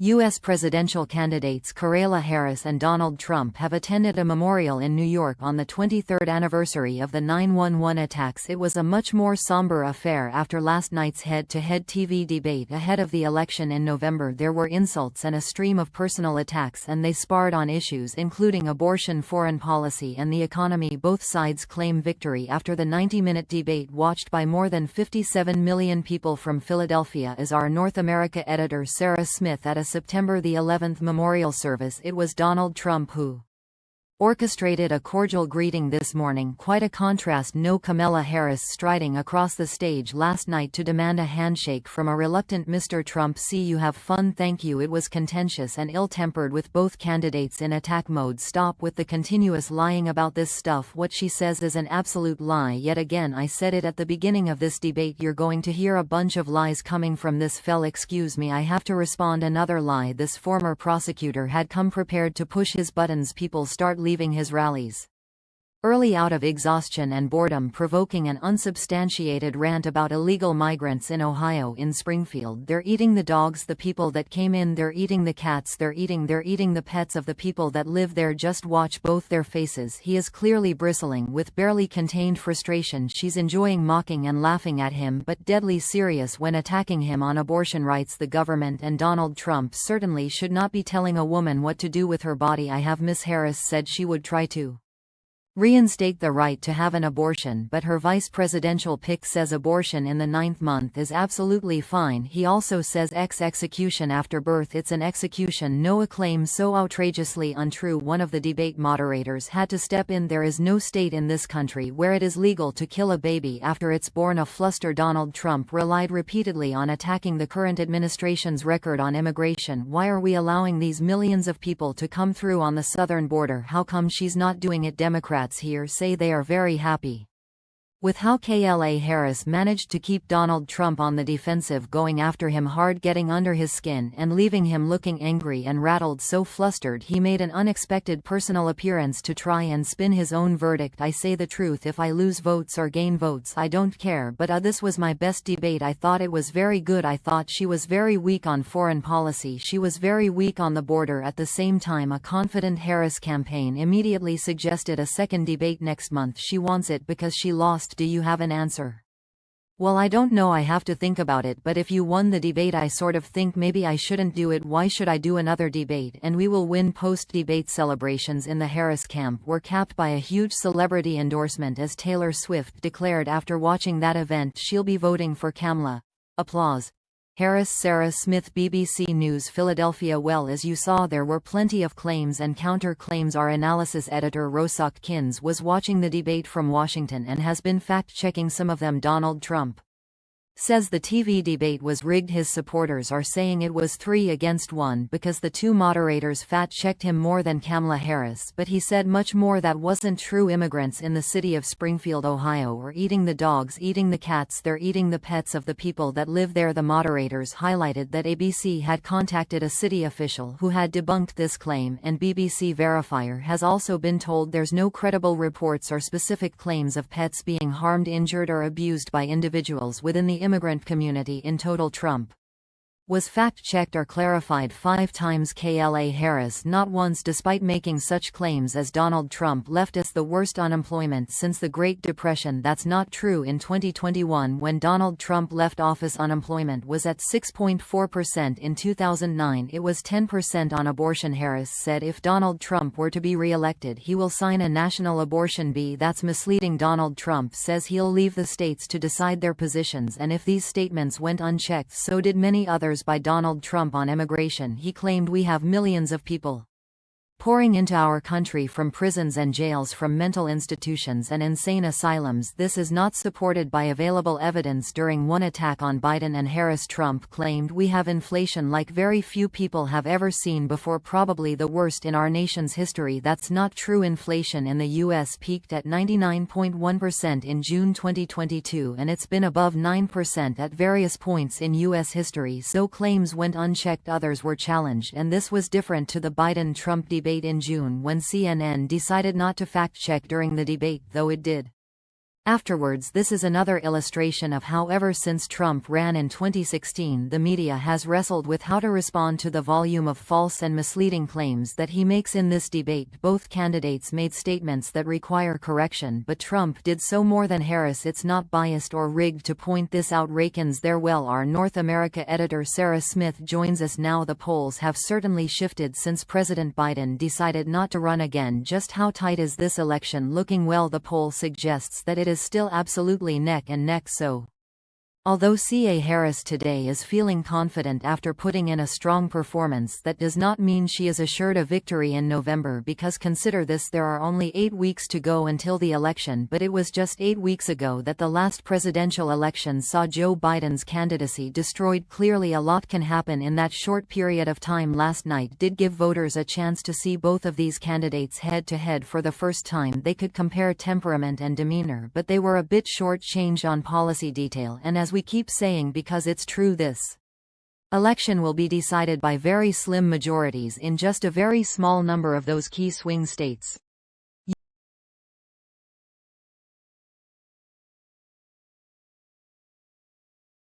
U.S. presidential candidates Kamala Harris and Donald Trump have attended a memorial in New York on the 23rd anniversary of the 9/11 attacks. It was a much more somber affair after last night's head-to-head TV debate ahead of the election in November. There were insults and a stream of personal attacks, and they sparred on issues including abortion, foreign policy, and the economy. Both sides claim victory after the 90-minute debate watched by more than 57 million people from Philadelphia. As our North America editor Sarah Smith at a September the 11th memorial service, it was Donald Trump who orchestrated a cordial greeting this morning. Quite a contrast. No Kamala Harris striding across the stage last night to demand a handshake from a reluctant Mr. Trump. See you have fun, thank you. It was contentious and ill-tempered with both candidates in attack mode. Stop with the continuous lying about this stuff. What she says is an absolute lie. Yet again, I said it at the beginning of this debate, you're going to hear a bunch of lies coming from this fell. Excuse me, I have to respond. Another lie. This former prosecutor had come prepared to push his buttons. People start leaving his rallies early out of exhaustion and boredom, provoking an unsubstantiated rant about illegal migrants in Ohio. In Springfield, they're eating the dogs, the people that came in, they're eating the cats, they're eating the pets of the people that live there. Just watch both their faces. He is clearly bristling with barely contained frustration. She's enjoying mocking and laughing at him, but deadly serious when attacking him on abortion rights. The government and Donald Trump certainly should not be telling a woman what to do with her body. I have Miss Harris said she would try to reinstate the right to have an abortion, but her vice presidential pick says abortion in the 9th month is absolutely fine. He also says execution after birth, it's an execution. No, a claim so outrageously untrue one of the debate moderators had to step in. There is no state in this country where it is legal to kill a baby after it's born. A fluster. Donald Trump relied repeatedly on attacking the current administration's record on immigration. Why are we allowing these millions of people to come through on the southern border? How come she's not doing it? Democrats here say they are very happy with how Kamala Harris managed to keep Donald Trump on the defensive, going after him hard, getting under his skin, and leaving him looking angry and rattled. So flustered he made an unexpected personal appearance to try and spin his own verdict. I say the truth. If I lose votes or gain votes, I don't care, but this was my best debate. I thought it was very good. I thought she was very weak on foreign policy. She was very weak on the border. At the same time, a confident Harris campaign immediately suggested a second debate next month. She wants it because she lost. Do you have an answer? Well, I don't know. I have to think about it, but if you won the debate, I sort of think maybe I shouldn't do it. Why should I do another debate? And we will win. Post-debate celebrations in the Harris camp were capped by a huge celebrity endorsement, as Taylor Swift declared after watching that event she'll be voting for Kamala. Applause. Harris. Sarah Smith, BBC News, Philadelphia. Well, as you saw, there were plenty of claims and counter-claims. Our analysis editor Rosak Kins was watching the debate from Washington and has been fact-checking some of them. Donald Trump says the TV debate was rigged. His supporters are saying it was 3-1 because the two moderators fact-checked him more than Kamala Harris, but he said much more that wasn't true. Immigrants in the city of Springfield, Ohio are eating the dogs, eating the cats, they're eating the pets of the people that live there. The moderators highlighted that ABC had contacted a city official who had debunked this claim, and BBC verifier has also been told there's no credible reports or specific claims of pets being harmed, injured, or abused by individuals within the immigrant community. In total, Trump was fact-checked or clarified 5 times. Kamala Harris not once, despite making such claims as Donald Trump left us the worst unemployment since the Great Depression. That's not true. In 2021, when Donald Trump left office, unemployment was at 6.4%. In 2009, it was 10%. On abortion, Harris said if Donald Trump were to be re-elected, he will sign a national abortion ban. That's misleading. Donald Trump says he'll leave the states to decide their positions, and if these statements went unchecked, so did many others by Donald Trump on immigration. He claimed we have millions of people pouring into our country from prisons and jails, from mental institutions and insane asylums. This is not supported by available evidence. During one attack on Biden and Harris, Trump claimed we have inflation like very few people have ever seen before, probably the worst in our nation's history. That's not true. Inflation in the U.S. peaked at 99.1% in June 2022, and it's been above 9% at various points in U.S. history. So claims went unchecked, others were challenged, and this was different to the Biden-Trump debate in June when CNN decided not to fact-check during the debate, though it did Afterwards, this is another illustration of how ever since Trump ran in 2016 the media has wrestled with how to respond to the volume of false and misleading claims that he makes in this debate. Both candidates made statements that require correction, but Trump did so more than Harris. It's not biased or rigged to point this out. Rakens there. Well, our North America editor Sarah Smith joins us now. The polls have certainly shifted since President Biden decided not to run again. Just how tight is this election looking? Well, the poll suggests that it is still absolutely neck and neck. So, although C.A. Harris today is feeling confident after putting in a strong performance, that does not mean she is assured a victory in November, because consider this: there are only 8 weeks to go until the election, but it was just 8 weeks ago that the last presidential election saw Joe Biden's candidacy destroyed. Clearly a lot can happen in that short period of time. Last night did give voters a chance to see both of these candidates head-to-head for the first time. They could compare temperament and demeanor, but they were a bit short-changed on policy detail, and as we keep saying, because it's true, this election will be decided by very slim majorities in just a very small number of those key swing states.